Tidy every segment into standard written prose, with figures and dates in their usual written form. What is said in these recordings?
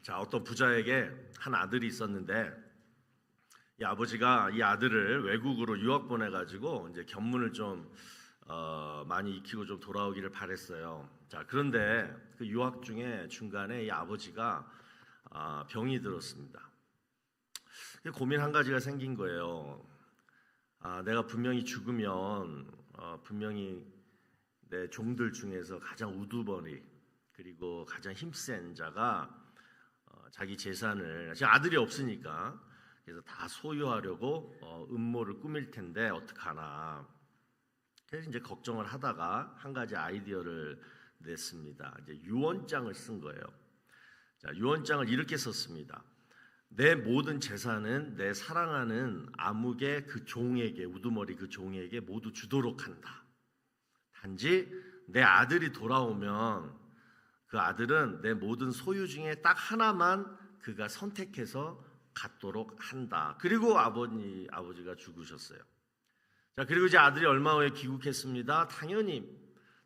자, 어떤 부자에게 한 아들이 있었는데 이 아버지가 이 아들을 외국으로 유학 보내가지고 이제 견문을 좀 많이 익히고 좀 돌아오기를 바랬어요. 자, 그런데 그 유학 중에 중간에 이 아버지가 병이 들었습니다. 고민 한 가지가 생긴 거예요. 내가 분명히 죽으면 분명히 내 종들 중에서 가장 우두머리 그리고 가장 힘센 자가 자기 재산을 지금 아들이 없으니까 그래서 다 소유하려고 음모를 꾸밀 텐데 어떡하나. 그래서 이제 걱정을 하다가 한 가지 아이디어를 냈습니다. 이제 유언장을 쓴 거예요. 자, 유언장을 이렇게 썼습니다. 내 모든 재산은 내 사랑하는 아무개 그 종에게, 우두머리 그 종에게 모두 주도록 한다. 단지 내 아들이 돌아오면 그 아들은 내 모든 소유 중에 딱 하나만 그가 선택해서 갖도록 한다. 그리고 아버지가 죽으셨어요. 자, 그리고 이제 아들이 얼마 후에 귀국했습니다.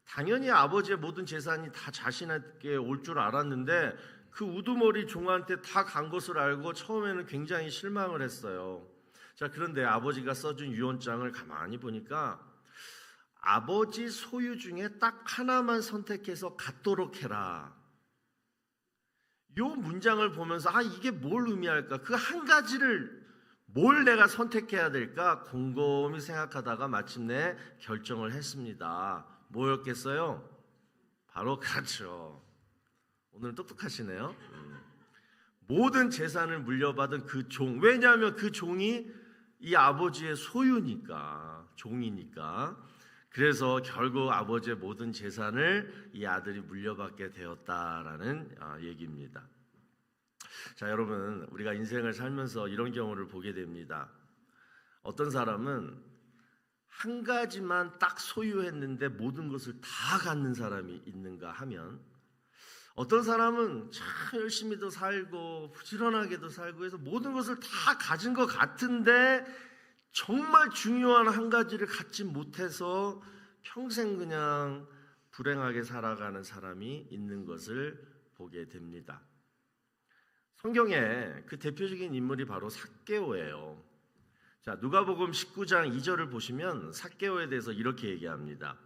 당연히 아버지의 모든 재산이 다 자신에게 올 줄 알았는데 그 우두머리 종한테 다 간 것을 알고 처음에는 굉장히 실망을 했어요. 자, 그런데 아버지가 써준 유언장을 가만히 보니까 아버지 소유 중에 딱 하나만 선택해서 갖도록 해라. 이 문장을 보면서 이게 뭘 의미할까? 그 한 가지를 뭘 내가 선택해야 될까? 곰곰이 생각하다가 마침내 결정을 했습니다. 뭐였겠어요? 바로 그렇죠. 오늘은 똑똑하시네요. 모든 재산을 물려받은 그 종. 왜냐하면 그 종이 이 아버지의 소유니까, 종이니까. 그래서 결국 아버지의 모든 재산을 이 아들이 물려받게 되었다라는 얘기입니다. 자, 여러분, 우리가 인생을 살면서 이런 경우를 보게 됩니다. 어떤 사람은 한 가지만 딱 소유했는데 모든 것을 다 갖는 사람이 있는가 하면, 어떤 사람은 참 열심히도 살고 부지런하게도 살고 해서 모든 것을 다 가진 것 같은데 정말 중요한 한 가지를 갖지 못해서 평생 그냥 불행하게 살아가는 사람이 있는 것을 보게 됩니다. 성경에 그 대표적인 인물이 바로 삭개오예요. 자, 누가복음 19장 2절을 보시면 삭개오에 대해서 이렇게 얘기합니다.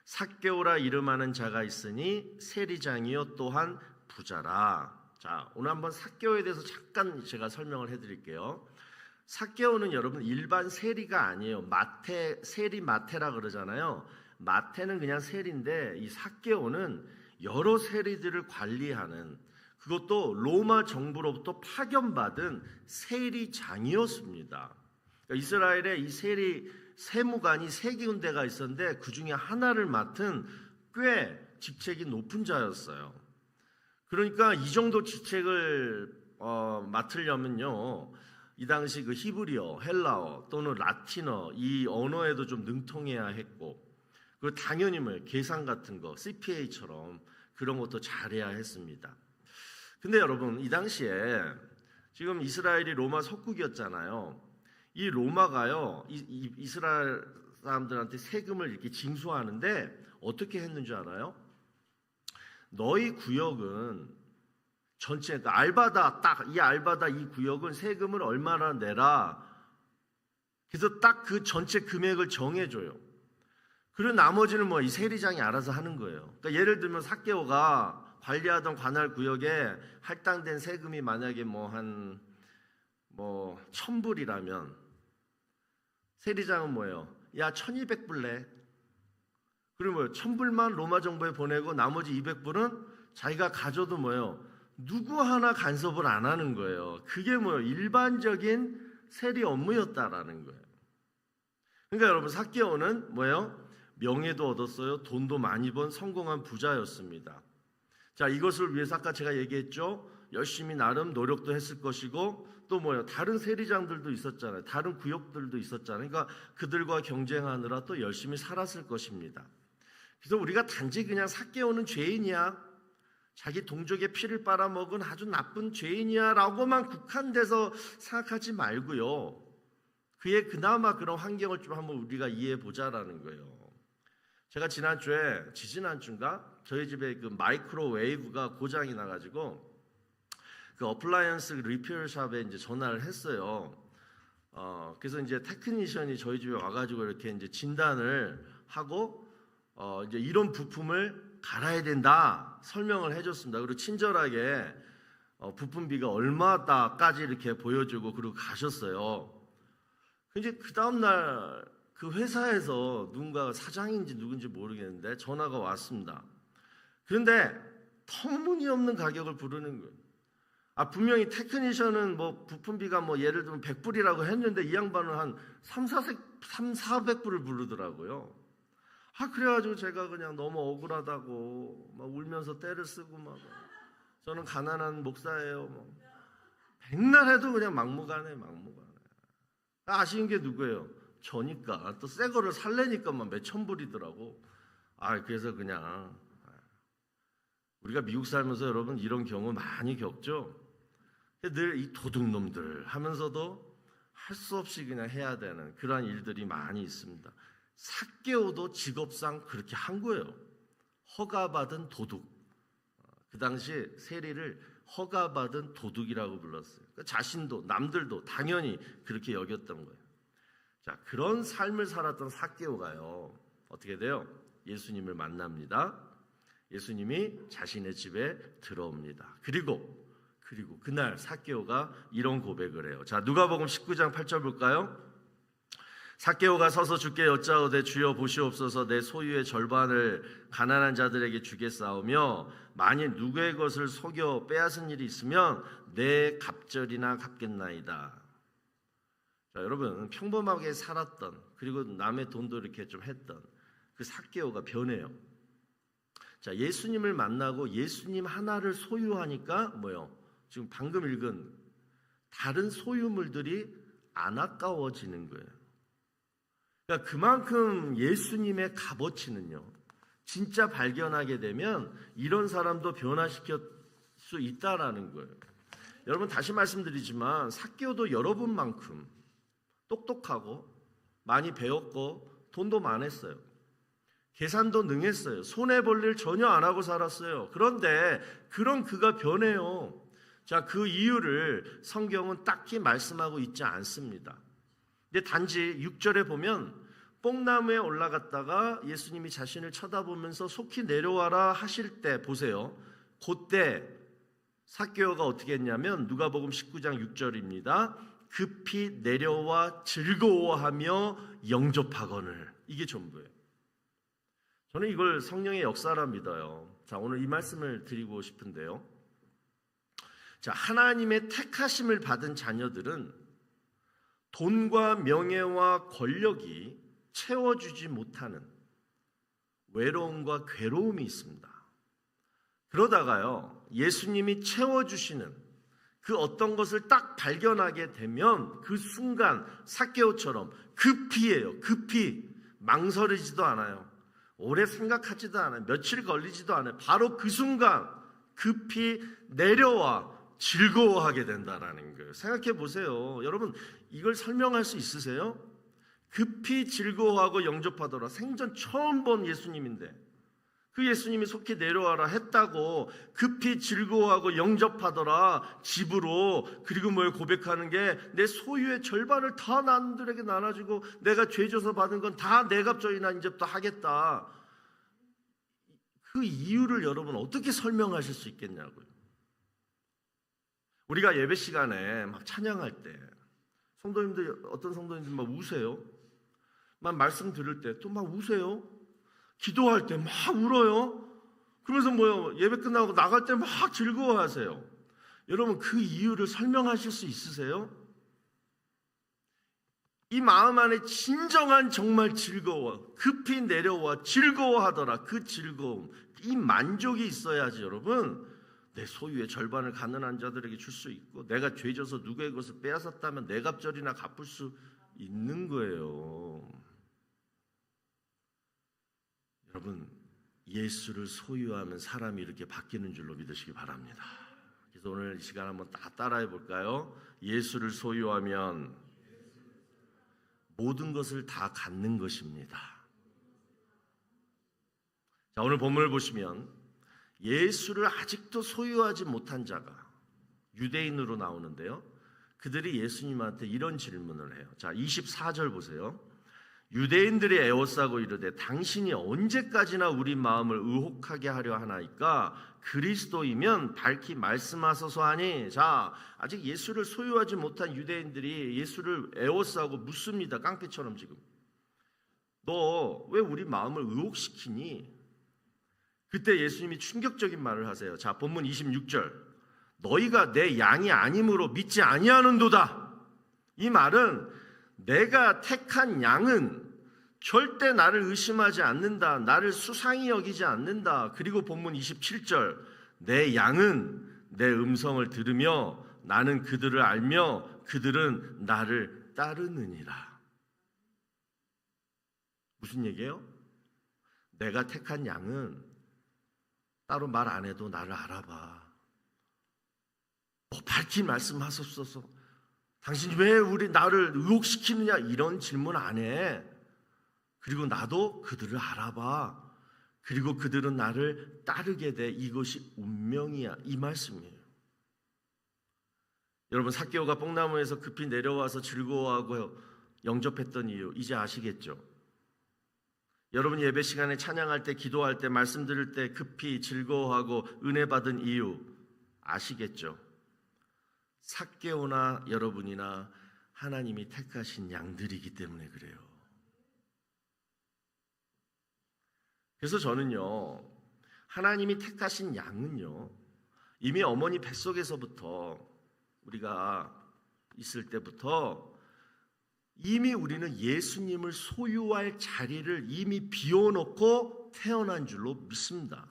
삭개오라 이름하는 자가 있으니 세리장이요 또한 부자라. 자, 오늘 한번 삭개오에 대해서 잠깐 제가 설명을 해드릴게요. 삭개오는 여러분 일반 세리가 아니에요. 세리 마태라 그러잖아요. 마태는 그냥 세리인데 이 삭개오는 여러 세리들을 관리하는, 그것도 로마 정부로부터 파견받은 세리장이었습니다. 그러니까 이스라엘에 이 세무관이 3군데가 있었는데 그 중에 하나를 맡은 꽤 직책이 높은 자였어요. 그러니까 이 정도 직책을 맡으려면요, 이 당시 그 히브리어, 헬라어 또는 라틴어 이 언어에도 좀 능통해야 했고, 그리고 당연히 계산 같은 거 CPA처럼 그런 것도 잘해야 했습니다. 근데 여러분, 이 당시에 지금 이스라엘이 로마 속국이었잖아요. 이 로마가요, 이스라엘 사람들한테 세금을 이렇게 징수하는데 어떻게 했는 줄 알아요? 너희 구역은 전체, 알바다, 딱 이 알바다 이 구역은 세금을 얼마나 내라. 그래서 딱 그 전체 금액을 정해줘요. 그리고 나머지는 이 세리장이 알아서 하는 거예요. 그러니까 예를 들면 삭개오가 관리하던 관할 구역에 할당된 세금이 만약에 한 1,000불이라면 세리장은 뭐예요? 야, 1,200불 내. 그리고 1,000불만 로마 정부에 보내고 나머지 200불은 자기가 가져도 누구 하나 간섭을 안 하는 거예요. 그게 일반적인 세리 업무였다라는 거예요. 그러니까 여러분, 삭개오는 명예도 얻었어요. 돈도 많이 번 성공한 부자였습니다. 자, 이것을 위해서 아까 제가 얘기했죠. 열심히 나름 노력도 했을 것이고, 또 다른 세리장들도 있었잖아요. 다른 구역들도 있었잖아요. 그러니까 그들과 경쟁하느라 또 열심히 살았을 것입니다. 그래서 우리가 단지 그냥 삭개오는 죄인이야, 자기 동족의 피를 빨아먹은 아주 나쁜 죄인이야 라고만 국한돼서 생각하지 말고요, 그의 그나마 그런 환경을 좀 한번 우리가 이해해 보자라는 거예요. 제가 지지난주인가 저희 집에 그 마이크로웨이브가 고장이 나가지고 그 어플라이언스 리페어샵에 이제 전화를 했어요. 그래서 이제 테크니션이 저희 집에 와가지고 이렇게 이제 진단을 하고 이제 이런 부품을 갈아야 된다 설명을 해줬습니다. 그리고 친절하게 부품비가 얼마다까지 이렇게 보여주고 그리고 가셨어요. 이제 그 다음 날 그 회사에서 누군가 사장인지 누군지 모르겠는데 전화가 왔습니다. 그런데 터무니없는 가격을 부르는 거예요. 분명히 테크니션은 뭐 부품비가 뭐 예를 들면 100불이라고 했는데 이 양반은 한 400불을 부르더라고요. 그래가지고 제가 그냥 너무 억울하다고 막 울면서 떼를 쓰고 막 저는 가난한 목사예요. 뭐. 백날 해도 그냥 막무가내. 아쉬운 게 누구예요? 저니까. 또 새 거를 살래니까만 몇천 불이더라고. 그래서 그냥 우리가 미국 살면서 여러분 이런 경우 많이 겪죠. 늘 이 도둑놈들 하면서도 할 수 없이 그냥 해야 되는 그러한 일들이 많이 있습니다. 삭개오도 직업상 그렇게 한 거예요. 허가받은 도둑. 그 당시 세리를 허가받은 도둑이라고 불렀어요. 그러니까 자신도 남들도 당연히 그렇게 여겼던 거예요. 자, 그런 삶을 살았던 삭개오가요. 어떻게 돼요? 예수님을 만납니다. 예수님이 자신의 집에 들어옵니다. 그리고 그날 삭개오가 이런 고백을 해요. 자, 누가복음 19장 8절 볼까요? 삭개오가 서서 주께 여짜오되 주여 보시옵소서 내 소유의 절반을 가난한 자들에게 주겠사오며 만일 누구의 것을 속여 빼앗은 일이 있으면 내 갑절이나 갚겠나이다. 자, 여러분 평범하게 살았던 그리고 남의 돈도 이렇게 좀 했던 그 삭개오가 변해요. 자, 예수님을 만나고 예수님 하나를 소유하니까 뭐요? 지금 방금 읽은 다른 소유물들이 안 아까워지는 거예요. 그러니까 그만큼 예수님의 값어치는요. 진짜 발견하게 되면 이런 사람도 변화시킬 수 있다라는 거예요. 여러분 다시 말씀드리지만 삭개오도 여러분만큼 똑똑하고 많이 배웠고 돈도 많았어요. 계산도 능했어요. 손해볼 일 전혀 안 하고 살았어요. 그런데 그런 그가 변해요. 자, 그 이유를 성경은 딱히 말씀하고 있지 않습니다. 근데 단지 6절에 보면 뽕나무에 올라갔다가 예수님이 자신을 쳐다보면서 속히 내려와라 하실 때 보세요. 그때 삭개오가 어떻게 했냐면 누가복음 19장 6절입니다. 급히 내려와 즐거워하며 영접하거늘. 이게 전부예요. 저는 이걸 성령의 역사라 믿어요. 자, 오늘 이 말씀을 드리고 싶은데요. 자, 하나님의 택하심을 받은 자녀들은 돈과 명예와 권력이 채워주지 못하는 외로움과 괴로움이 있습니다. 그러다가요, 예수님이 채워주시는 그 어떤 것을 딱 발견하게 되면 그 순간 삭개오처럼 급히예요. 급히 망설이지도 않아요. 오래 생각하지도 않아요. 며칠 걸리지도 않아요. 바로 그 순간 급히 내려와 즐거워하게 된다라는 거예요. 생각해 보세요. 여러분 이걸 설명할 수 있으세요? 급히 즐거워하고 영접하더라. 생전 처음 본 예수님인데 그 예수님이 속히 내려와라 했다고 급히 즐거워하고 영접하더라 집으로. 그리고 뭘 고백하는 게 내 소유의 절반을 다 남들에게 나눠주고 내가 죄져서 받은 건 다 내 갑절이나 이제부터 하겠다. 그 이유를 여러분 어떻게 설명하실 수 있겠냐고요. 우리가 예배 시간에 막 찬양할 때 성도님들 어떤 성도님들 막 우세요. 막 말씀 들을 때 또 막 우세요. 기도할 때 막 울어요. 그러면서 뭐요? 예배 끝나고 나갈 때 막 즐거워하세요. 여러분 그 이유를 설명하실 수 있으세요? 이 마음 안에 진정한 정말 즐거워, 급히 내려와 즐거워하더라. 그 즐거움, 이 만족이 있어야지 여러분 내 소유의 절반을 가난한 자들에게 줄 수 있고 내가 죄져서 누구의 것을 빼앗았다면 내 갑절이나 갚을 수 있는 거예요. 여러분 예수를 소유하면 사람이 이렇게 바뀌는 줄로 믿으시기 바랍니다. 그래서 오늘 이 시간 한번 다 따라해 볼까요? 예수를 소유하면 모든 것을 다 갖는 것입니다. 자, 오늘 본문을 보시면 예수를 아직도 소유하지 못한 자가 유대인으로 나오는데요. 그들이 예수님한테 이런 질문을 해요. 자, 24절 보세요. 유대인들이 에워싸고 이르되 당신이 언제까지나 우리 마음을 의혹하게 하려 하나이까? 그리스도이면 밝히 말씀하소서 하니. 자, 아직 예수를 소유하지 못한 유대인들이 예수를 에워싸고 묻습니다. 깡패처럼 지금. 너 왜 우리 마음을 의혹시키니? 그때 예수님이 충격적인 말을 하세요. 자, 본문 26절. 너희가 내 양이 아니므로 믿지 아니하는도다. 이 말은 내가 택한 양은 절대 나를 의심하지 않는다. 나를 수상히 여기지 않는다. 그리고 본문 27절. 내 양은 내 음성을 들으며 나는 그들을 알며 그들은 나를 따르느니라. 무슨 얘기예요? 내가 택한 양은 따로 말 안 해도 나를 알아봐. 밝히 말씀하셨소서. 당신이 왜 나를 의혹시키느냐 이런 질문 안 해. 그리고 나도 그들을 알아봐. 그리고 그들은 나를 따르게 돼. 이것이 운명이야. 이 말씀이에요. 여러분, 삭개오가 뽕나무에서 급히 내려와서 즐거워하고 영접했던 이유 이제 아시겠죠? 여러분, 예배 시간에 찬양할 때, 기도할 때, 말씀 들을 때 급히 즐거워하고 은혜 받은 이유 아시겠죠? 삭개오나 여러분이나 하나님이 택하신 양들이기 때문에 그래요. 그래서 저는요, 하나님이 택하신 양은요, 이미 어머니 뱃속에서부터 우리가 있을 때부터 이미 우리는 예수님을 소유할 자리를 이미 비워놓고 태어난 줄로 믿습니다.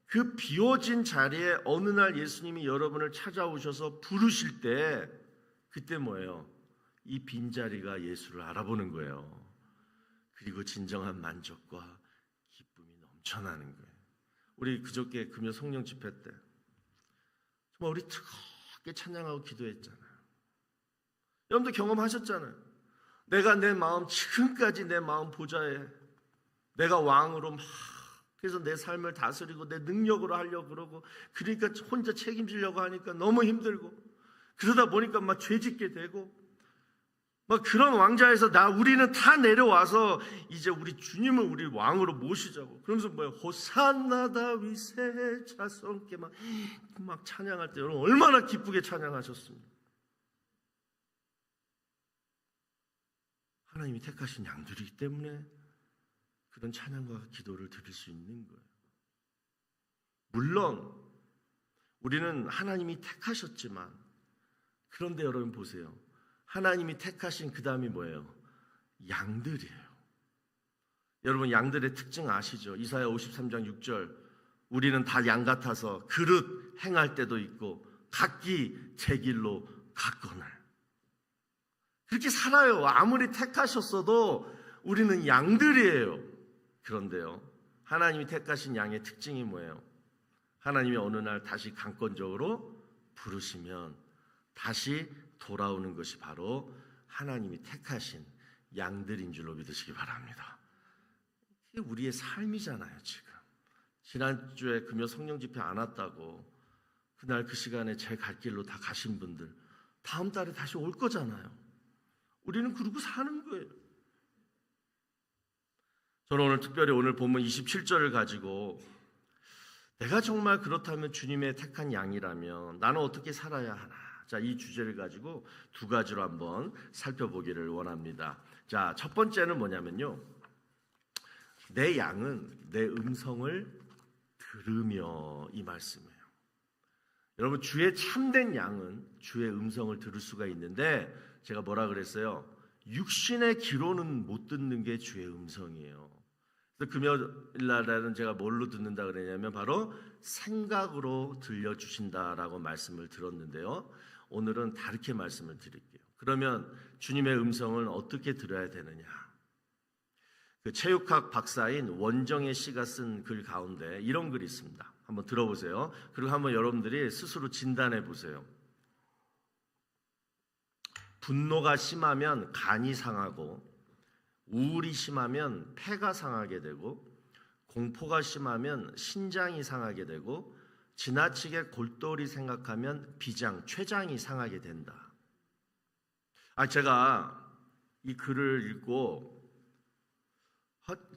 그 비워진 자리에 어느 날 예수님이 여러분을 찾아오셔서 부르실 때 그때 뭐예요? 이 빈자리가 예수를 알아보는 거예요. 그리고 진정한 만족과 기쁨이 넘쳐나는 거예요. 우리 그저께 금요 성령 집회 때 정말 우리 뜨겁게 찬양하고 기도했잖아요. 여러분도 경험하셨잖아요. 내가 내 마음, 지금까지 내 마음 보좌에 내가 왕으로 막 그래서 내 삶을 다스리고 내 능력으로 하려고 그러고, 그러니까 혼자 책임지려고 하니까 너무 힘들고, 그러다 보니까 막 죄짓게 되고, 막 그런 왕좌에서 우리는 다 내려와서 이제 우리 주님을 우리 왕으로 모시자고. 그러면서 뭐야, 호산나 다윗의 자손께 막 찬양할 때 여러분 얼마나 기쁘게 찬양하셨습니까? 하나님이 택하신 양들이기 때문에 그런 찬양과 기도를 드릴 수 있는 거예요. 물론 우리는 하나님이 택하셨지만, 그런데 여러분 보세요. 하나님이 택하신 그 다음이 뭐예요? 양들이에요. 여러분, 양들의 특징 아시죠? 이사야 53장 6절. 우리는 다 양 같아서 그릇 행할 때도 있고 각기 제 길로 갔거늘. 그렇게 살아요. 아무리 택하셨어도 우리는 양들이에요. 그런데요, 하나님이 택하신 양의 특징이 뭐예요? 하나님이 어느 날 다시 강권적으로 부르시면 다시 돌아오는 것이 바로 하나님이 택하신 양들인 줄로 믿으시기 바랍니다. 이게 우리의 삶이잖아요. 지금 지난주에 금요 성령 집회 안 왔다고 그날 그 시간에 제 갈 길로 다 가신 분들 다음 달에 다시 올 거잖아요. 우리는 그러고 사는 거예요. 저는 오늘 특별히 오늘 본문 27절을 가지고 내가 정말 그렇다면 주님의 택한 양이라면 나는 어떻게 살아야 하나? 자, 이 주제를 가지고 두 가지로 한번 살펴보기를 원합니다. 자, 첫 번째는 뭐냐면요, 내 양은 내 음성을 들으며, 이 말씀이에요. 여러분, 주의 참된 양은 주의 음성을 들을 수가 있는데, 제가 뭐라 그랬어요? 육신의 귀로는 못 듣는 게 주의 음성이에요. 그래서 금요일 날에는 제가 뭘로 듣는다 그랬냐면 바로 생각으로 들려주신다라고 말씀을 들었는데요. 오늘은 다르게 말씀을 드릴게요. 그러면 주님의 음성을 어떻게 들어야 되느냐? 그 체육학 박사인 원정혜 씨가 쓴 글 가운데 이런 글이 있습니다. 한번 들어보세요. 그리고 한번 여러분들이 스스로 진단해 보세요. 분노가 심하면 간이 상하고, 우울이 심하면 폐가 상하게 되고, 공포가 심하면 신장이 상하게 되고, 지나치게 골똘히 생각하면 비장, 췌장이 상하게 된다. 제가 이 글을 읽고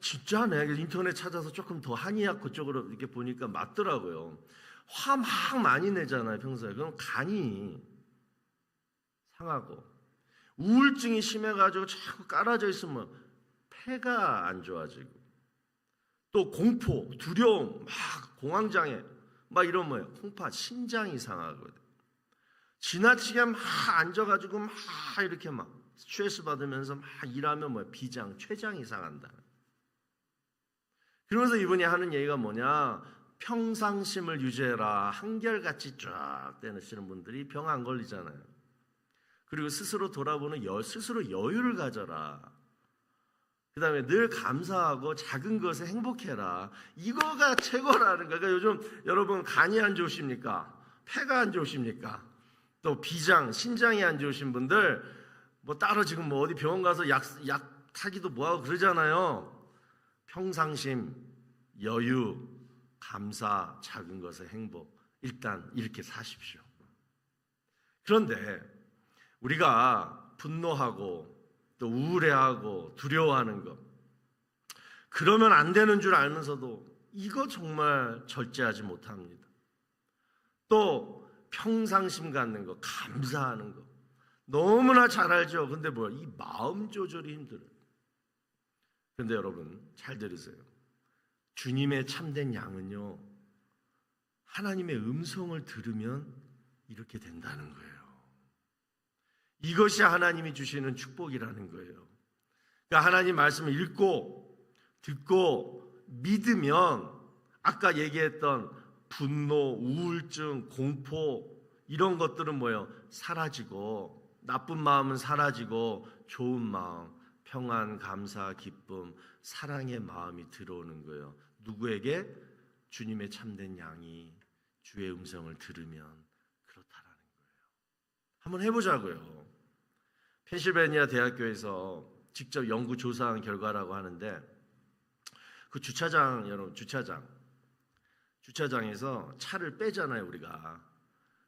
진짜네. 인터넷 찾아서 조금 더 한의학 그쪽으로 이렇게 보니까 맞더라고요. 화 막 많이 내잖아요, 평소에. 그럼 간이 상하고 우울증이 심해가지고 자꾸 깔아져 있으면 폐가 안 좋아지고 또 공포, 두려움, 막 공황장애 막 이런 뭐예요? 콩팥, 심장이 상하거든. 지나치게 막 앉아가지고 막 이렇게 막 스트레스 받으면서 막 일하면 뭐야? 비장, 췌장이 상한다. 그러면서 이분이 하는 얘기가 뭐냐? 평상심을 유지해라. 한결같이 쫙 되시는 분들이 병 안 걸리잖아요. 그리고 스스로 돌아보는 스스로 여유를 가져라. 그 다음에 늘 감사하고 작은 것에 행복해라. 이거가 최고라는 거예요. 그러니까 요즘 여러분 간이 안 좋으십니까? 폐가 안 좋으십니까? 또 비장, 신장이 안 좋으신 분들 뭐 따로 지금 뭐 어디 병원 가서 약 타기도 뭐하고 그러잖아요. 평상심, 여유, 감사, 작은 것의 행복, 일단 이렇게 사십시오. 그런데 우리가 분노하고 또 우울해하고 두려워하는 것, 그러면 안 되는 줄 알면서도 이거 정말 절제하지 못합니다. 또 평상심 갖는 거, 감사하는 거 너무나 잘 알죠. 근데 뭐야? 이 마음 조절이 힘들어요. 근데 여러분 잘 들으세요. 주님의 참된 양은요, 하나님의 음성을 들으면 이렇게 된다는 거예요. 이것이 하나님이 주시는 축복이라는 거예요. 그러니까 하나님 말씀을 읽고 듣고 믿으면 아까 얘기했던 분노, 우울증, 공포 이런 것들은 뭐예요? 사라지고 나쁜 마음은 사라지고 좋은 마음, 평안, 감사, 기쁨, 사랑의 마음이 들어오는 거예요. 누구에게? 주님의 참된 양이 주의 음성을 들으면 그렇다라는 거예요. 한번 해보자고요. 펜실베니아 대학교에서 직접 연구 조사한 결과라고 하는데 그 주차장, 여러분 주차장에서 차를 빼잖아요, 우리가.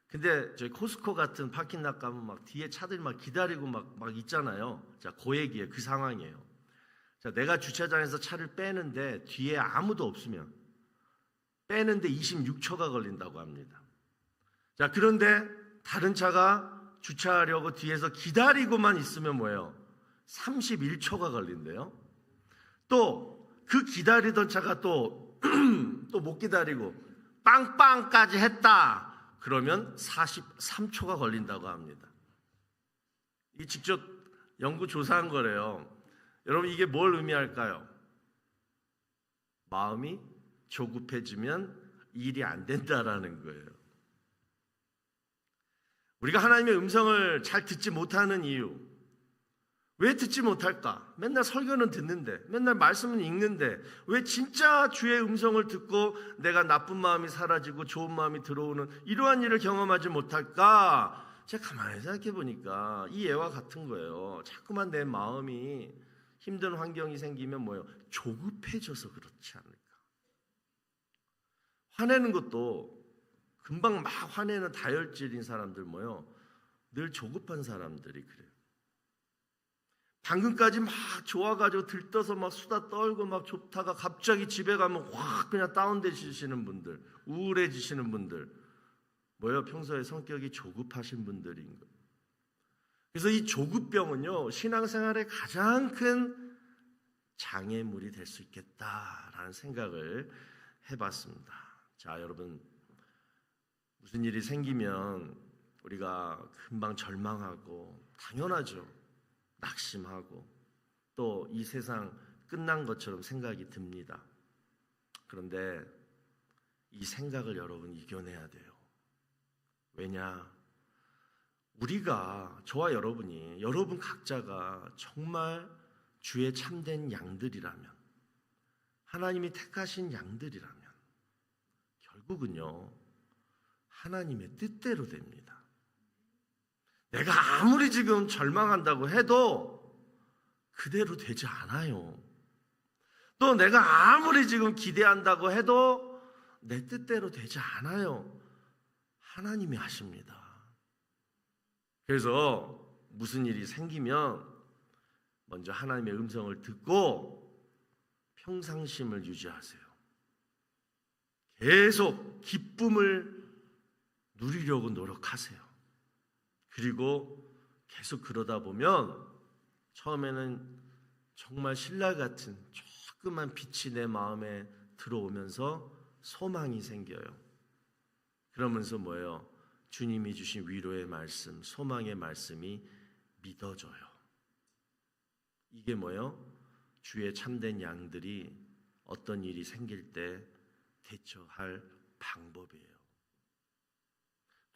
근데 저희 코스코 같은 파킹락 가면 막 뒤에 차들이 막 기다리고 막 있잖아요. 자, 그 얘기예요. 그 상황이에요. 자, 내가 주차장에서 차를 빼는데 뒤에 아무도 없으면 빼는데 26초가 걸린다고 합니다. 자, 그런데 다른 차가 주차하려고 뒤에서 기다리고만 있으면 뭐예요? 31초가 걸린대요. 또 그 기다리던 차가 또 못 기다리고 빵빵까지 했다. 그러면 43초가 걸린다고 합니다. 이 직접 연구 조사한 거래요. 여러분 이게 뭘 의미할까요? 마음이 조급해지면 일이 안 된다라는 거예요. 우리가 하나님의 음성을 잘 듣지 못하는 이유, 왜 듣지 못할까? 맨날 설교는 듣는데, 맨날 말씀은 읽는데 왜 진짜 주의 음성을 듣고 내가 나쁜 마음이 사라지고 좋은 마음이 들어오는 이러한 일을 경험하지 못할까? 제가 가만히 생각해 보니까 이 예와 같은 거예요. 자꾸만 내 마음이 힘든 환경이 생기면 뭐예요? 조급해져서 그렇지 않을까? 화내는 것도 금방 막 화내는 다혈질인 사람들 뭐예요? 늘 조급한 사람들이 그래요. 방금까지 막 좋아가지고 들떠서 막 수다 떨고 막 좋다가 갑자기 집에 가면 확 그냥 다운되시는 분들, 우울해지시는 분들 뭐예요? 평소에 성격이 조급하신 분들인 거예요. 그래서 이 조급병은요, 신앙생활의 가장 큰 장애물이 될 수 있겠다라는 생각을 해봤습니다. 자, 여러분 무슨 일이 생기면 우리가 금방 절망하고 당연하죠. 낙심하고 또 이 세상 끝난 것처럼 생각이 듭니다. 그런데 이 생각을 여러분 이겨내야 돼요. 왜냐? 우리가, 저와 여러분이, 여러분 각자가 정말 주의 참된 양들이라면, 하나님이 택하신 양들이라면 결국은요, 하나님의 뜻대로 됩니다. 내가 아무리 지금 절망한다고 해도 그대로 되지 않아요. 또 내가 아무리 지금 기대한다고 해도 내 뜻대로 되지 않아요. 하나님이 하십니다. 그래서 무슨 일이 생기면 먼저 하나님의 음성을 듣고 평상심을 유지하세요. 계속 기쁨을 누리려고 노력하세요. 그리고 계속 그러다 보면 처음에는 정말 신라 같은 조그만 빛이 내 마음에 들어오면서 소망이 생겨요. 그러면서 뭐예요? 주님이 주신 위로의 말씀, 소망의 말씀이 믿어져요. 이게 뭐예요? 주의 참된 양들이 어떤 일이 생길 때 대처할 방법이에요.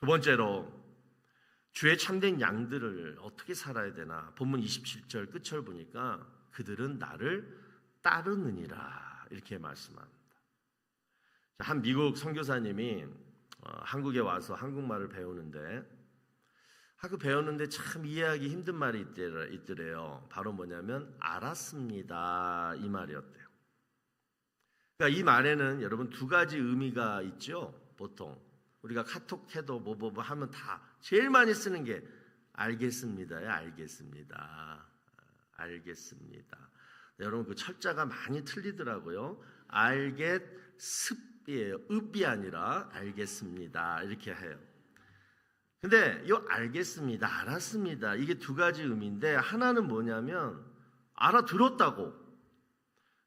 두 번째로 주의 참된 양들을 어떻게 살아야 되나? 본문 27절 끝을 보니까 그들은 나를 따르느니라 이렇게 말씀합니다. 한 미국 선교사님이 한국에 와서 한국말을 배우는데 참 이해하기 힘든 말이 있더래요. 바로 뭐냐면 알았습니다 이 말이었대요. 그러니까 이 말에는 여러분 두 가지 의미가 있죠. 보통 우리가 카톡해도 뭐 하면 다 제일 많이 쓰는 게 알겠습니다요. 알겠습니다. 여러분 그 철자가 많이 틀리더라고요. 알겠습이에요. 읍이 아니라 알겠습니다 이렇게 해요. 근데 이 알겠습니다, 알았습니다 이게 두 가지 의미인데 하나는 뭐냐면 알아들었다고.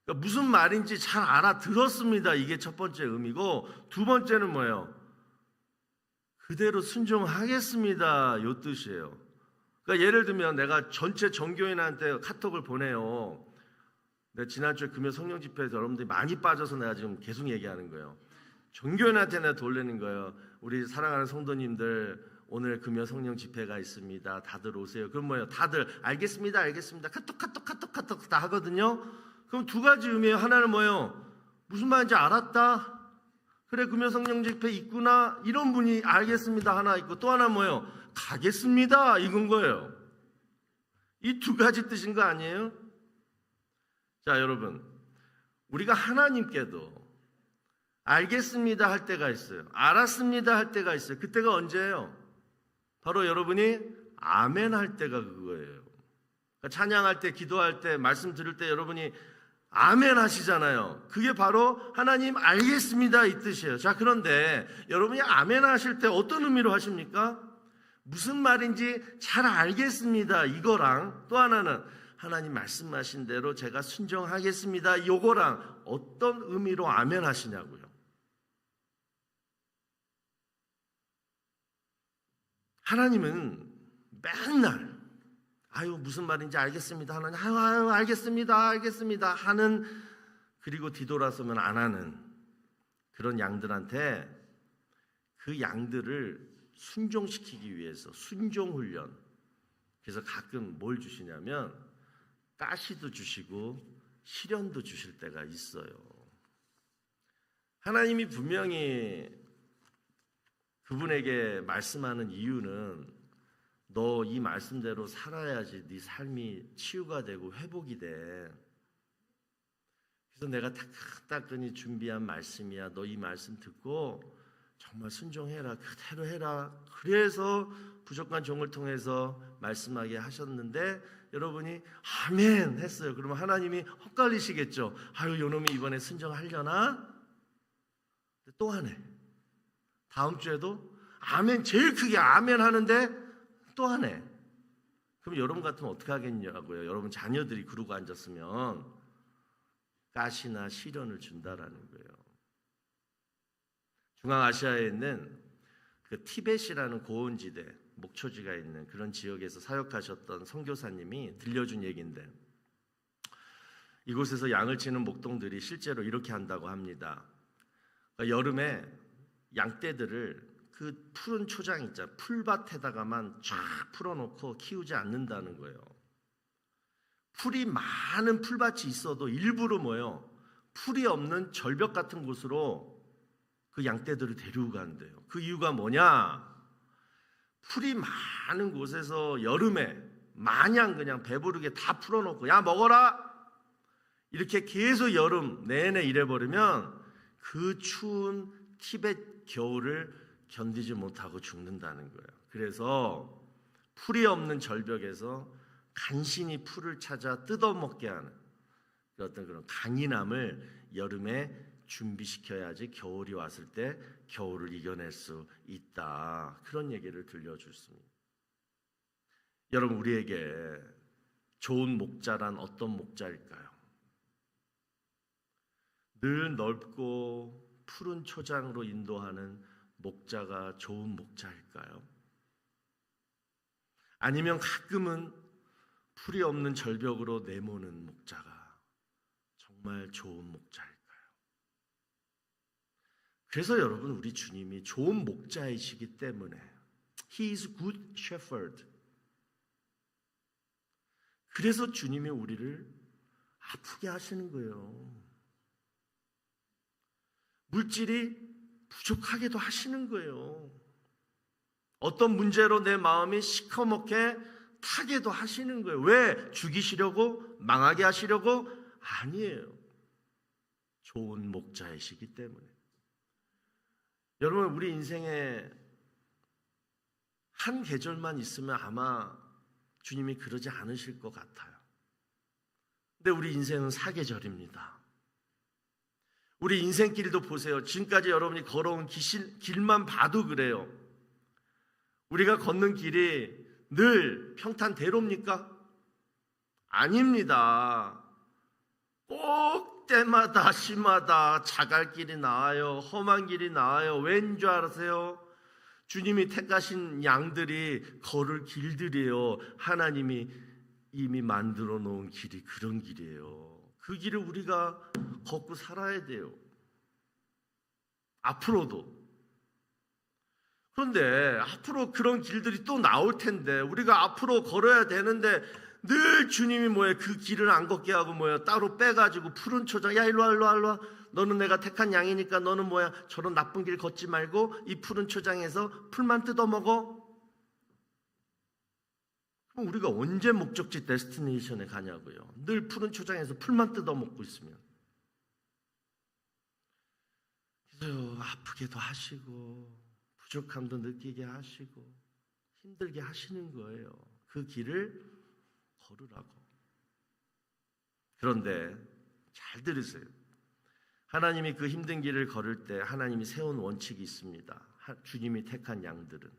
그러니까 무슨 말인지 잘 알아들었습니다. 이게 첫 번째 의미고 두 번째는 뭐예요? 그대로 순종하겠습니다 이 뜻이에요. 그러니까 예를 들면 내가 전체 전교인한테 카톡을 보내요. 내가 지난주에 금요 성령 집회에서 여러분들이 많이 빠져서 내가 지금 계속 얘기하는 거예요. 전교인한테 내가 돌리는 거예요. 우리 사랑하는 성도님들 오늘 금요 성령 집회가 있습니다. 다들 오세요. 그럼 뭐예요? 다들 알겠습니다. 카톡 다 하거든요. 그럼 두 가지 의미예요. 하나는 뭐예요? 무슨 말인지 알았다. 그래 금요 성령 집회 있구나. 이런 분이 알겠습니다 하나 있고 또 하나 뭐예요? 가겠습니다 이건 거예요. 이 두 가지 뜻인 거 아니에요? 자 여러분 우리가 하나님께도 알겠습니다 할 때가 있어요. 알았습니다 할 때가 있어요. 그때가 언제예요? 바로 여러분이 아멘 할 때가 그거예요. 그러니까 찬양할 때 기도할 때 말씀 들을 때 여러분이 아멘 하시잖아요. 그게 바로 하나님 알겠습니다 이 뜻이에요. 자 그런데 여러분이 아멘 하실 때 어떤 의미로 하십니까? 무슨 말인지 잘 알겠습니다 이거랑 또 하나는 하나님 말씀하신 대로 제가 순종하겠습니다 요거랑 어떤 의미로 아멘 하시냐고요. 하나님은 맨날 무슨 말인지 알겠습니다 하나님 알겠습니다 하는 그리고 뒤돌아서면 안 하는 그런 양들한테 그 양들을 순종시키기 위해서 순종훈련. 그래서 가끔 뭘 주시냐면 가시도 주시고 시련도 주실 때가 있어요. 하나님이 분명히 그분에게 말씀하는 이유는 너 이 말씀대로 살아야지 네 삶이 치유가 되고 회복이 돼. 그래서 내가 따끈따끈히 준비한 말씀이야. 너 이 말씀 듣고 정말 순종해라. 그대로 해라. 그래서 부족한 종을 통해서 말씀하게 하셨는데 여러분이 아멘 했어요. 그러면 하나님이 헛갈리시겠죠. 요놈이 이번에 순종하려나? 또 하네. 다음 주에도 아멘 제일 크게 아멘 하는데 또 하네. 그럼 여러분 같으면 어떻게 하겠냐고요. 여러분 자녀들이 그러고 앉았으면 가시나 시련을 준다라는 거예요. 중앙아시아에 있는 그 티벳이라는 고원지대 목초지가 있는 그런 지역에서 사역하셨던 선교사님이 들려준 얘기인데 이곳에서 양을 치는 목동들이 실제로 이렇게 한다고 합니다. 그러니까 여름에 양떼들을 그 푸른 초장 있잖아요. 풀밭에다가만 쫙 풀어놓고 키우지 않는다는 거예요. 풀이 많은 풀밭이 있어도 일부러 뭐예요? 풀이 없는 절벽 같은 곳으로 그 양떼들을 데리고 간대요. 그 이유가 뭐냐? 풀이 많은 곳에서 여름에 마냥 그냥 배부르게 다 풀어놓고 야 먹어라! 이렇게 계속 여름 내내 일해버리면 그 추운 티벳 겨울을 견디지 못하고 죽는다는 거예요. 그래서 풀이 없는 절벽에서 간신히 풀을 찾아 뜯어먹게 하는 어떤 그런 강인함을 여름에 준비시켜야지 겨울이 왔을 때 겨울을 이겨낼 수 있다. 그런 얘기를 들려줬습니다. 여러분, 우리에게 좋은 목자란 어떤 목자일까요? 늘 넓고 푸른 초장으로 인도하는 목자가 좋은 목자일까요? 아니면 가끔은 풀이 없는 절벽으로 내모는 목자가 정말 좋은 목자일까요? 그래서 여러분, 우리 주님이 좋은 목자이시기 때문에 He is good shepherd. 그래서 주님이 우리를 아프게 하시는 거예요. 물질이 부족하게도 하시는 거예요. 어떤 문제로 내 마음이 시커멓게 타게도 하시는 거예요. 왜? 죽이시려고? 망하게 하시려고? 아니에요. 좋은 목자이시기 때문에. 여러분, 우리 인생에 한 계절만 있으면 아마 주님이 그러지 않으실 것 같아요. 근데 우리 인생은 사계절입니다. 우리 인생길도 보세요. 지금까지 여러분이 걸어온 길만 봐도 그래요. 우리가 걷는 길이 늘 평탄대로입니까? 아닙니다. 꼭 때마다 시마다 자갈길이 나와요. 험한 길이 나와요. 왠 줄 아세요? 주님이 택하신 양들이 걸을 길들이에요. 하나님이 이미 만들어 놓은 길이 그런 길이에요. 그 길을 우리가 걷고 살아야 돼요. 앞으로도. 그런데 앞으로 그런 길들이 또 나올 텐데 우리가 앞으로 걸어야 되는데 늘 주님이 뭐예요? 그 길을 안 걷게 하고 뭐예요? 따로 빼가지고 푸른 초장, 야 일로 와 일로 와 일로 와. 너는 내가 택한 양이니까 너는 뭐야? 저런 나쁜 길 걷지 말고 이 푸른 초장에서 풀만 뜯어먹어. 그럼 우리가 언제 목적지 데스티네이션에 가냐고요. 늘 푸른 초장에서 풀만 뜯어먹고 있으면. 그래서 아프게도 하시고 부족함도 느끼게 하시고 힘들게 하시는 거예요. 그 길을 걸으라고. 그런데 잘 들으세요. 하나님이 그 힘든 길을 걸을 때 하나님이 세운 원칙이 있습니다. 주님이 택한 양들은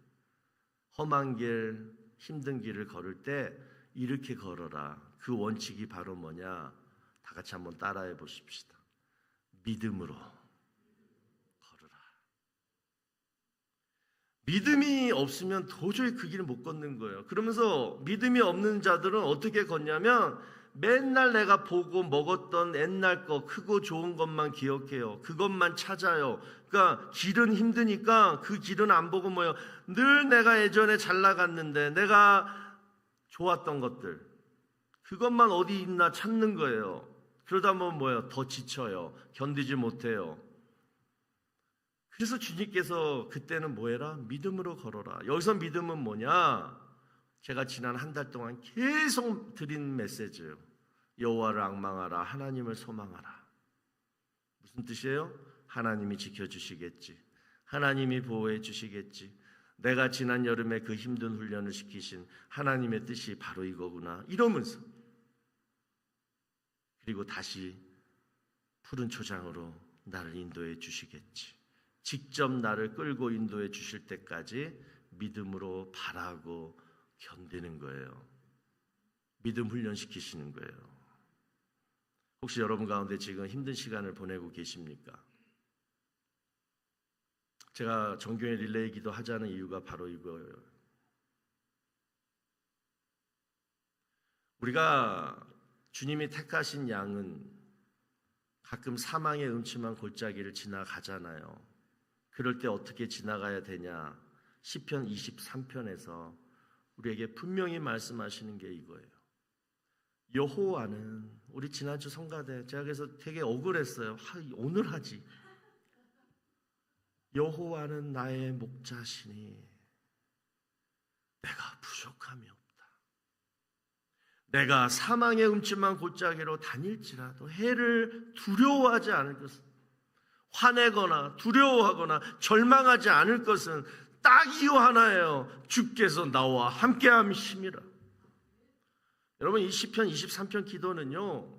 험한 길, 힘든 길을 걸을 때 이렇게 걸어라. 그 원칙이 바로 뭐냐? 다 같이 한번 따라해 보십시다. 믿음으로 걸으라. 믿음이 없으면 도저히 그 길을 못 걷는 거예요. 그러면서 믿음이 없는 자들은 어떻게 걷냐면 맨날 내가 보고 먹었던 옛날 거 크고 좋은 것만 기억해요. 그것만 찾아요. 그러니까 길은 힘드니까 그 길은 안 보고 뭐예요. 늘 내가 예전에 잘 나갔는데 내가 좋았던 것들 그것만 어디 있나 찾는 거예요. 그러다 보면 뭐예요. 더 지쳐요. 견디지 못해요. 그래서 주님께서 그때는 뭐해라? 믿음으로 걸어라. 여기서 믿음은 뭐냐? 제가 지난 한 달 동안 계속 드린 메시지예요. 여호와를 앙망하라. 하나님을 소망하라. 무슨 뜻이에요? 하나님이 지켜주시겠지. 하나님이 보호해 주시겠지. 내가 지난 여름에 그 힘든 훈련을 시키신 하나님의 뜻이 바로 이거구나. 이러면서 그리고 다시 푸른 초장으로 나를 인도해 주시겠지. 직접 나를 끌고 인도해 주실 때까지 믿음으로 바라고 견디는 거예요. 믿음 훈련시키시는 거예요. 혹시 여러분 가운데 지금 힘든 시간을 보내고 계십니까? 제가 정교회 릴레이 기도 하자는 이유가 바로 이거예요. 우리가 주님이 택하신 양은 가끔 사망의 음침한 골짜기를 지나가잖아요. 그럴 때 어떻게 지나가야 되냐? 시편 23편에서 우리에게 분명히 말씀하시는 게 이거예요. 여호와는 우리 지난주 성가대 제가 그래서 되게 억울했어요. 오늘 하지. 여호와는 나의 목자시니 내가 부족함이 없다. 내가 사망의 음침한 골짜기로 다닐지라도 해를 두려워하지 않을 것은 화내거나 두려워하거나 절망하지 않을 것은 딱 이유 하나예요. 주께서 나와 함께함이심이라. 여러분, 이 시편 23편 기도는요,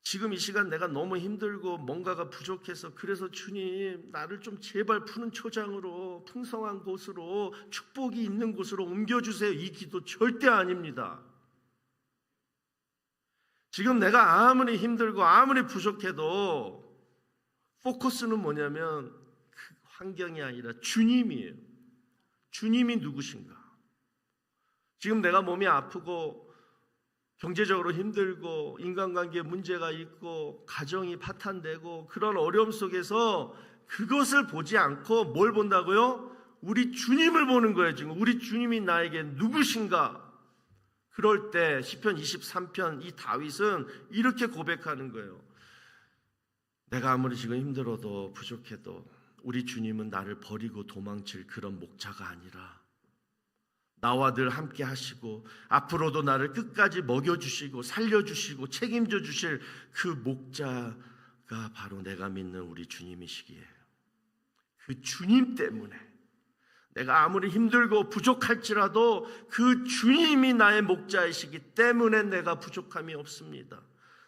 지금 이 시간 내가 너무 힘들고 뭔가가 부족해서 그래서 주님 나를 좀 제발 푸는 초장으로 풍성한 곳으로 축복이 있는 곳으로 옮겨주세요, 이 기도 절대 아닙니다. 지금 내가 아무리 힘들고 아무리 부족해도 포커스는 뭐냐면 그 환경이 아니라 주님이에요. 주님이 누구신가? 지금 내가 몸이 아프고 경제적으로 힘들고 인간관계에 문제가 있고 가정이 파탄되고 그런 어려움 속에서 그것을 보지 않고 뭘 본다고요? 우리 주님을 보는 거예요. 지금 우리 주님이 나에게 누구신가? 그럴 때 시편 23편 이 다윗은 이렇게 고백하는 거예요. 내가 아무리 지금 힘들어도 부족해도 우리 주님은 나를 버리고 도망칠 그런 목자가 아니라 나와 늘 함께 하시고 앞으로도 나를 끝까지 먹여주시고 살려주시고 책임져 주실 그 목자가 바로 내가 믿는 우리 주님이시기에 그 주님 때문에 내가 아무리 힘들고 부족할지라도 그 주님이 나의 목자이시기 때문에 내가 부족함이 없습니다.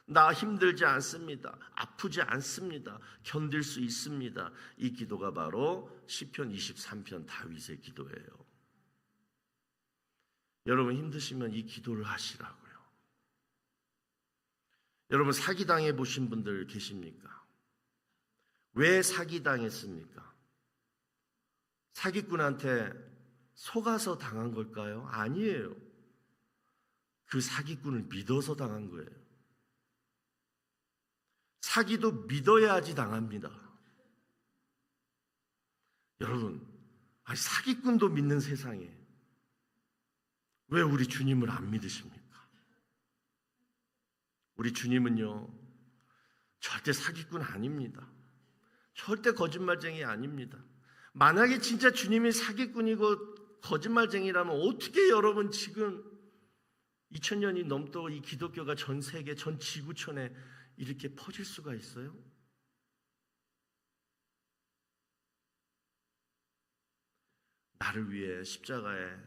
나 힘들지 않습니다. 아프지 않습니다. 견딜 수 있습니다. 이 기도가 바로 시편 23편 다윗의 기도예요. 여러분 힘드시면 이 기도를 하시라고요. 여러분 사기당해 보신 분들 계십니까? 왜 사기당했습니까? 사기꾼한테 속아서 당한 걸까요? 아니에요. 그 사기꾼을 믿어서 당한 거예요. 사기도 믿어야지 당합니다. 여러분, 사기꾼도 믿는 세상에 왜 우리 주님을 안 믿으십니까? 우리 주님은요, 절대 사기꾼 아닙니다. 절대 거짓말쟁이 아닙니다. 만약에 진짜 주님이 사기꾼이고 거짓말쟁이라면 어떻게 여러분 지금 2000년이 넘도록 이 기독교가 전 세계, 전 지구촌에 이렇게 퍼질 수가 있어요? 나를 위해 십자가에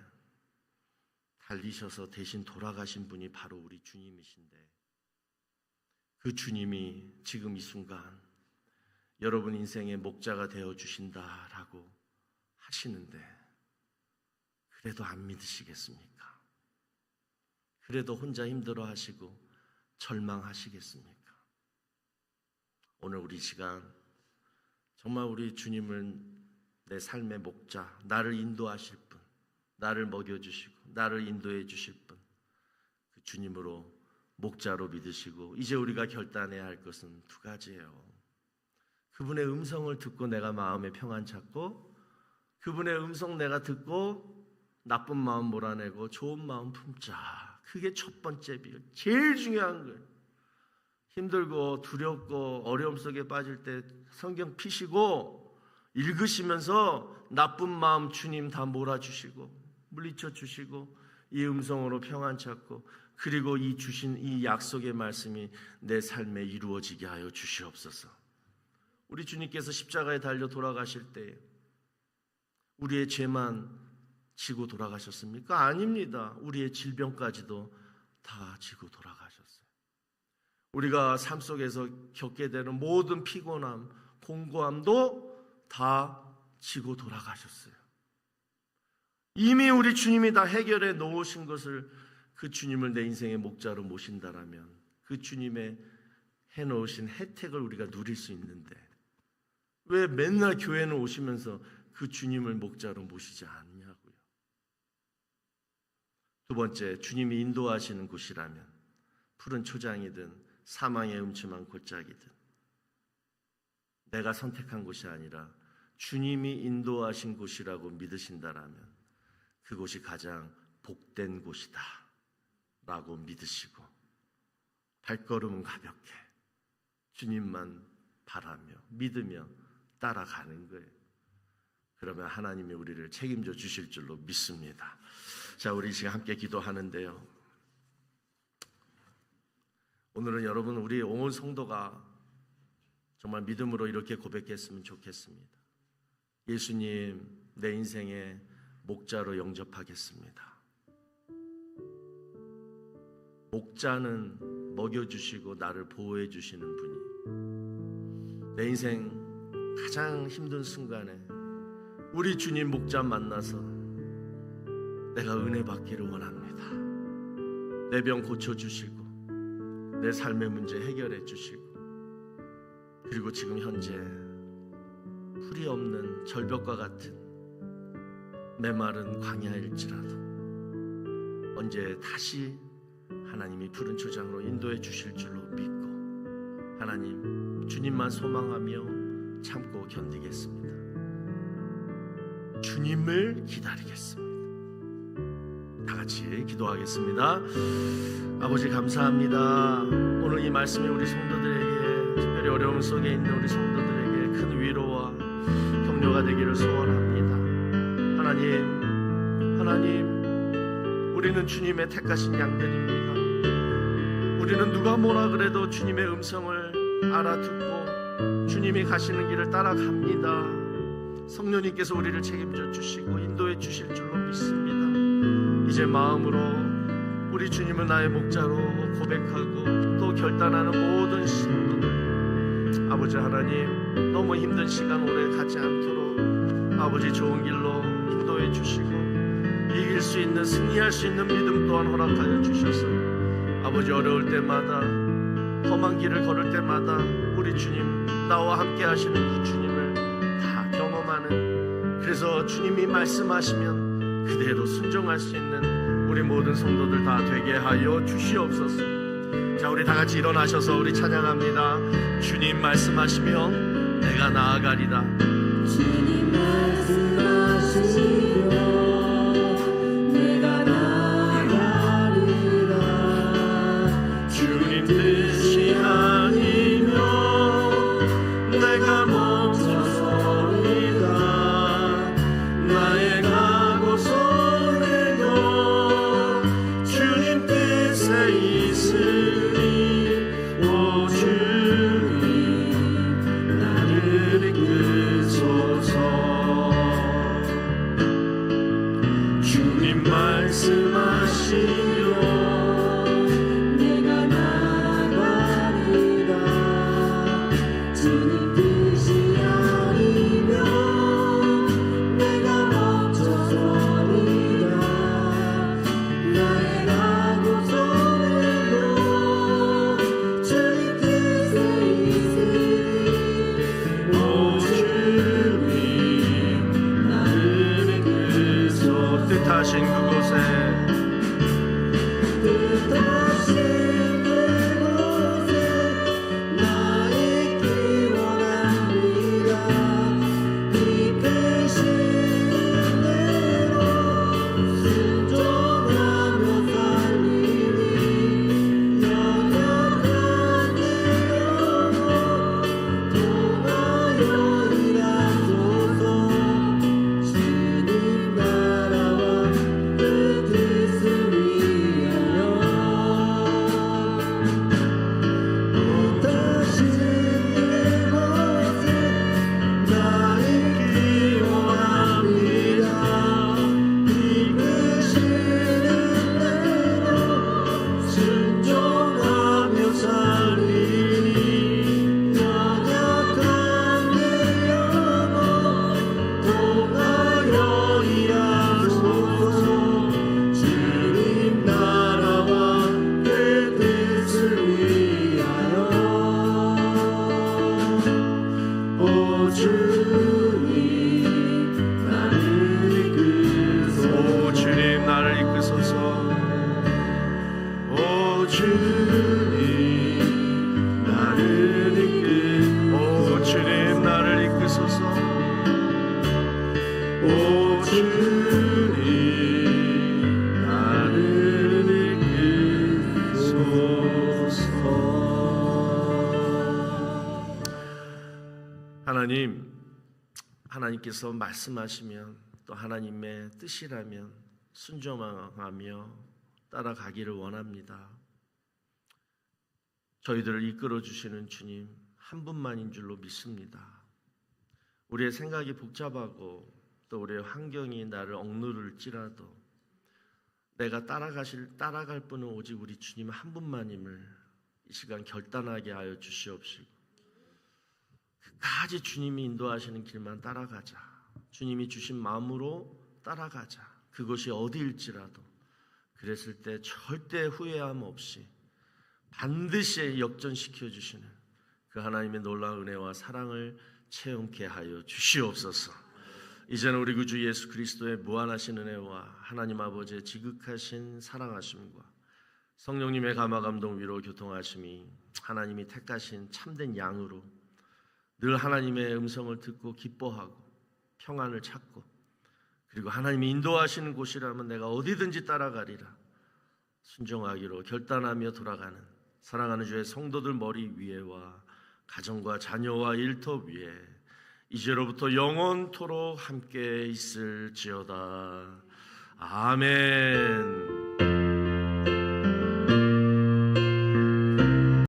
달리셔서 대신 돌아가신 분이 바로 우리 주님이신데 그 주님이 지금 이 순간 여러분 인생의 목자가 되어주신다라고 하시는데 그래도 안 믿으시겠습니까? 그래도 혼자 힘들어 하시고 절망하시겠습니까? 오늘 우리 시간 정말 우리 주님을 내 삶의 목자, 나를 인도하실 분, 나를 먹여주시고 나를 인도해 주실 분, 그 주님으로 목자로 믿으시고 이제 우리가 결단해야 할 것은 두 가지예요. 그분의 음성을 듣고 내가 마음에 평안 찾고 그분의 음성 내가 듣고 나쁜 마음 몰아내고 좋은 마음 품자. 그게 첫 번째 비결, 제일 중요한 거예요. 힘들고 두렵고 어려움 속에 빠질 때 성경 피시고 읽으시면서 나쁜 마음 주님 다 몰아주시고 물리쳐 주시고 이 음성으로 평안 찾고 그리고 이 주신 이 약속의 말씀이 내 삶에 이루어지게 하여 주시옵소서. 우리 주님께서 십자가에 달려 돌아가실 때 우리의 죄만 지고 돌아가셨습니까? 아닙니다. 우리의 질병까지도 다 지고 돌아가셨어요. 우리가 삶 속에서 겪게 되는 모든 피곤함, 공고함도 다 지고 돌아가셨어요. 이미 우리 주님이 다 해결해 놓으신 것을 그 주님을 내 인생의 목자로 모신다라면 그 주님의 해놓으신 혜택을 우리가 누릴 수 있는데 왜 맨날 교회는 오시면서 그 주님을 목자로 모시지 않냐고요. 두 번째, 주님이 인도하시는 곳이라면 푸른 초장이든 사망의 음침한 골짜기든 내가 선택한 곳이 아니라 주님이 인도하신 곳이라고 믿으신다라면 그곳이 가장 복된 곳이다 라고 믿으시고 발걸음은 가볍게 주님만 바라며 믿으며 따라가는 거예요. 그러면 하나님이 우리를 책임져 주실 줄로 믿습니다. 자, 우리 지금 함께 기도하는데요. 오늘은 여러분 우리 온 성도가 정말 믿음으로 이렇게 고백했으면 좋겠습니다. 예수님, 내 인생의 목자로 영접하겠습니다. 목자는 먹여주시고 나를 보호해 주시는 분이, 내 인생 가장 힘든 순간에 우리 주님 목자 만나서 내가 은혜 받기를 원합니다. 내 병 고쳐주시고 내 삶의 문제 해결해 주시고, 그리고 지금 현재 풀이 없는 절벽과 같은 메마른 광야일지라도 언제 다시 하나님이 푸른 초장으로 인도해 주실 줄로 믿고, 하나님 주님만 소망하며 참고 견디겠습니다. 주님을 기다리겠습니다. 다 같이 기도하겠습니다. 아버지 감사합니다. 오늘 이 말씀이 우리 성도들에게, 특별히 어려움 속에 있는 우리 성도들에게 큰 위로와 격려가 되기를 소원합니다. 하나님, 우리는 주님의 택하신 양들입니다. 우리는 누가 뭐라 그래도 주님의 음성을 알아듣고 주님이 가시는 길을 따라갑니다. 성령님께서 우리를 책임져 주시고 인도해 주실 줄로 믿습니다. 이제 마음으로 우리 주님은 나의 목자로 고백하고 또 결단하는 모든 성도들, 아버지 하나님, 너무 힘든 시간 오래 가지 않도록 아버지 좋은 길로 인도해 주시고 이길 수 있는, 승리할 수 있는 믿음 또한 허락하여 주셔서 아버지 어려울 때마다, 험한 길을 걸을 때마다 우리 주님, 나와 함께 하시는 그 주님을 다 경험하는, 그래서 주님이 말씀하시면 그대로 순종할 수 있는 우리 모든 성도들 다 되게 하여 주시옵소서. 자, 우리 다 같이 일어나셔서 우리 찬양합니다. 주님 말씀하시면 내가 나아가리라. 주님 말씀하시면 내가 나아가리라. 주님 뜻이 아니면 내가 멈춰서리라. 나의 가고서내도 주님 뜻에 있으니, 오 주님 나를 이끄소서. 주님 말씀하시면 내가 나아가리라. 주님 뜻이 아니면 내가 멈춰서리라. 나의 가고서내도 주님 뜻에 있으니, 오 주님 나를 이끄소. 뜻하신 그곳에 뜻하신 그곳에 나 있기 원합니다. 이끄시는 대로 순종하며 살리니, 연약한 내 영혼 통하여 일하소서. 주님 나라와 그 뜻을 위하여 뜻하신 그곳에 나 있기 원합니다. 이끄시는 대로 순종하며 살리니, 연약한 내 영혼 통하여 일하소서. 주님 나라와 그 뜻을 위하여. 오 주님 나를 이끄소서. 오 주님 나를 이끄소서. 오 주님 나를 오 주님 나를 이끄소서. 오 주님 나를 이끄소서. 하나님께서 말씀하시면, 또 하나님의 뜻이라면 순종하며 따라가기를 원합니다. 저희들을 이끌어 주시는 주님 한 분만인 줄로 믿습니다. 우리의 생각이 복잡하고 또 우리의 환경이 나를 억누를지라도 내가 따라갈 분은 오직 우리 주님 한 분만임을 이 시간 결단하게 하여 주시옵시고 끝까지 주님이 인도하시는 길만 따라가자. 주님이 주신 마음으로 따라가자. 그것이 어디일지라도 그랬을 때 절대 후회함 없이 반드시 역전시켜 주시는 그 하나님의 놀라운 은혜와 사랑을 체험케 하여 주시옵소서. 이제는 우리 구주 예수 그리스도의 무한하신 은혜와 하나님 아버지의 지극하신 사랑하심과 성령님의 감화 감동 위로 교통하심이 하나님이 택하신 참된 양으로 늘 하나님의 음성을 듣고 기뻐하고 평안을 찾고 그리고 하나님이 인도하시는 곳이라면 내가 어디든지 따라가리라 순종하기로 결단하며 돌아가는 사랑하는 주의 성도들 머리 위에와 가정과 자녀와 일터 위에 이제로부터 영원토록 함께 있을지어다. 아멘.